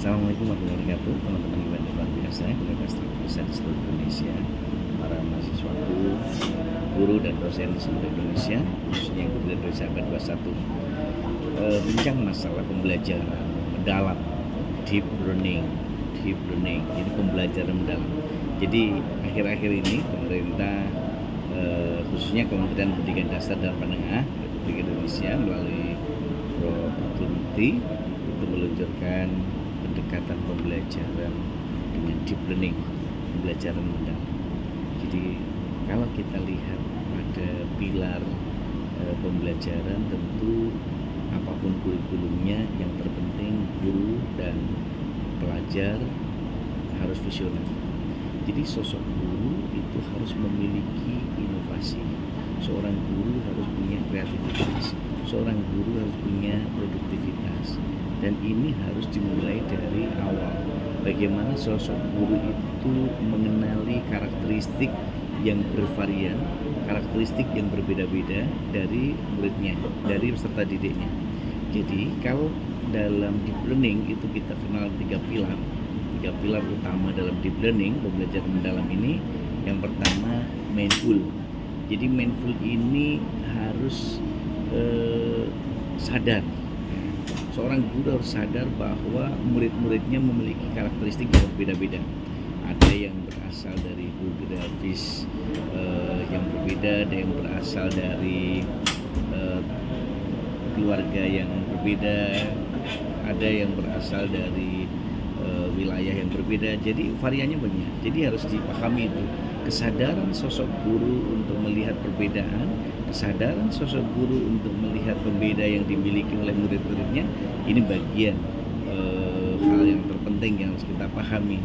Assalamualaikum warahmatullahi wabarakatuh, teman-teman ibadah luar biasa, komunitas terpisah di seluruh Indonesia, para mahasiswaku, guru dan dosen di seluruh Indonesia, khususnya yang berada di Sahabat 21, bincang masalah pembelajaran mendalam, deep learning, ini pembelajaran mendalam. Jadi akhir-akhir ini pemerintah, khususnya Kementerian Pendidikan Dasar dan Menengah Republik Indonesia melalui Prof. Abdul Mukti itu meluncurkan pendekatan pembelajaran dengan deep learning, pembelajaran mendalam. Jadi kalau kita lihat pada pilar pembelajaran, tentu apapun kurikulumnya, yang terpenting guru dan pelajar harus visioner. Jadi sosok guru itu harus memiliki inovasi. Seorang guru harus punya kreativitas, seorang guru harus punya produktivitas, dan ini harus dimulai dari awal. Bagaimana sosok guru itu mengenali karakteristik yang bervarian, karakteristik yang berbeda-beda dari muridnya, dari peserta didiknya. Jadi kalau dalam deep learning itu kita kenal tiga pilar utama dalam deep learning, pembelajaran mendalam ini. Yang pertama, mindful. Jadi mindful ini harus sadar. Seorang guru harus sadar bahwa murid-muridnya memiliki karakteristik yang berbeda-beda. Ada yang berasal dari geografis yang berbeda, ada yang berasal dari keluarga yang berbeda, ada yang berasal dari wilayah yang berbeda. Jadi variannya banyak. Jadi harus dipahami itu. Kesadaran sosok guru untuk melihat perbedaan, kesadaran sosok guru untuk melihat pembeda yang dimiliki oleh murid-muridnya, ini bagian hal yang terpenting yang harus kita pahami.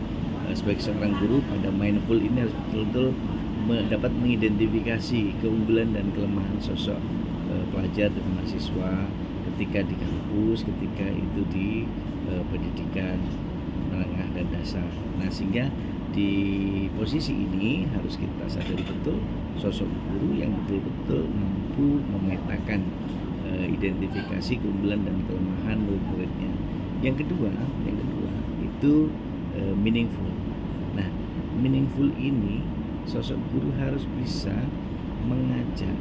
Sebagai seorang guru, pada mindful ini harus betul-betul dapat mengidentifikasi keunggulan dan kelemahan sosok pelajar dan mahasiswa ketika di kampus, ketika itu di pendidikan menengah dan dasar. Nah, sehingga di posisi ini harus kita sadari betul sosok guru yang betul-betul mampu memetakan identifikasi keunggulan dan kelemahan murid-muridnya. Yang kedua itu meaningful. Nah, meaningful ini sosok guru harus bisa mengajak,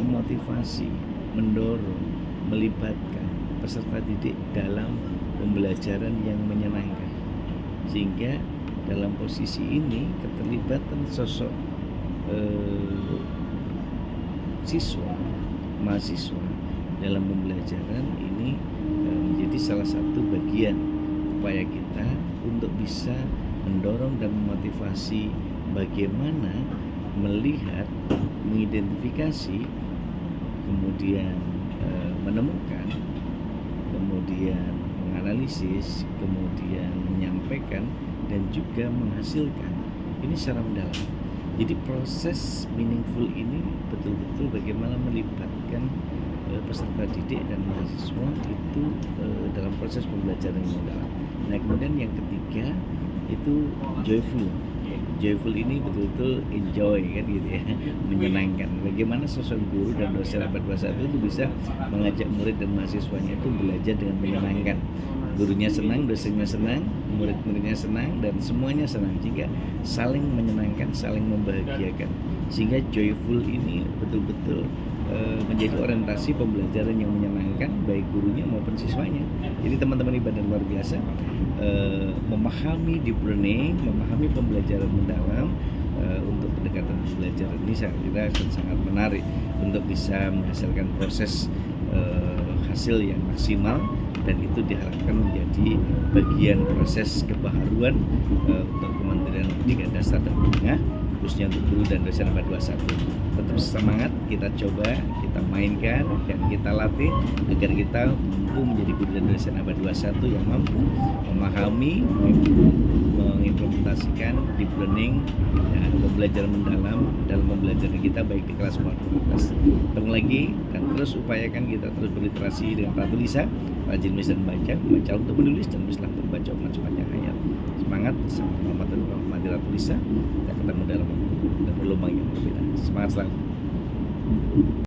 memotivasi, mendorong, melibatkan peserta didik dalam pembelajaran yang menyenangkan. Sehingga dalam posisi ini keterlibatan sosok mahasiswa dalam pembelajaran ini menjadi salah satu bagian upaya kita untuk bisa mendorong dan memotivasi bagaimana melihat, mengidentifikasi, kemudian menemukan, kemudian menganalisis, kemudian menyampaikan, dan juga menghasilkan. Ini secara mendalam. Jadi proses meaningful ini betul-betul bagaimana melibatkan peserta didik dan mahasiswa itu dalam proses pembelajaran yang mendalam. Nah, kemudian yang ketiga itu joyful. Joyful ini betul-betul enjoy, kan gitu ya, menyenangkan. Bagaimana sosok guru dan dosen abad 21 itu bisa mengajak murid dan mahasiswanya itu belajar dengan menyenangkan. Gurunya senang, dosennya senang, murid-muridnya senang, dan semuanya senang. Jika saling menyenangkan, saling membahagiakan, sehingga joyful ini betul-betul menjadi orientasi pembelajaran yang menyenangkan baik gurunya maupun siswanya. Jadi teman-teman ibadah luar biasa, memahami deep learning, memahami pembelajaran mendalam untuk pendekatan pembelajaran ini saya kira akan sangat menarik untuk bisa menghasilkan proses hasil yang maksimal, dan itu diharapkan menjadi bagian proses kebaharuan untuk Kementerian Pendidikan Dasar dan Menengah, khususnya untuk guru dan dosen abad 21. Tetap semangat, kita coba, kita mainkan, dan kita latih agar kita mampu menjadi guru dan dosen abad 21 yang mampu memahami, mengimplementasikan deep learning dan pembelajaran mendalam dalam pembelajaran kita baik di kelas maupun di kelas. Ketemu lagi, dan terus upayakan kita terus berliterasi dengan Pratulisa, rajin menulis dan membaca untuk menulis dan menulislah untuk membaca umat sepanjang hayat. Semangat bersama Muhammad dan Muhammad Pratulisa, kita ketemu dalam gelombang yang berbeda. Semangat selalu.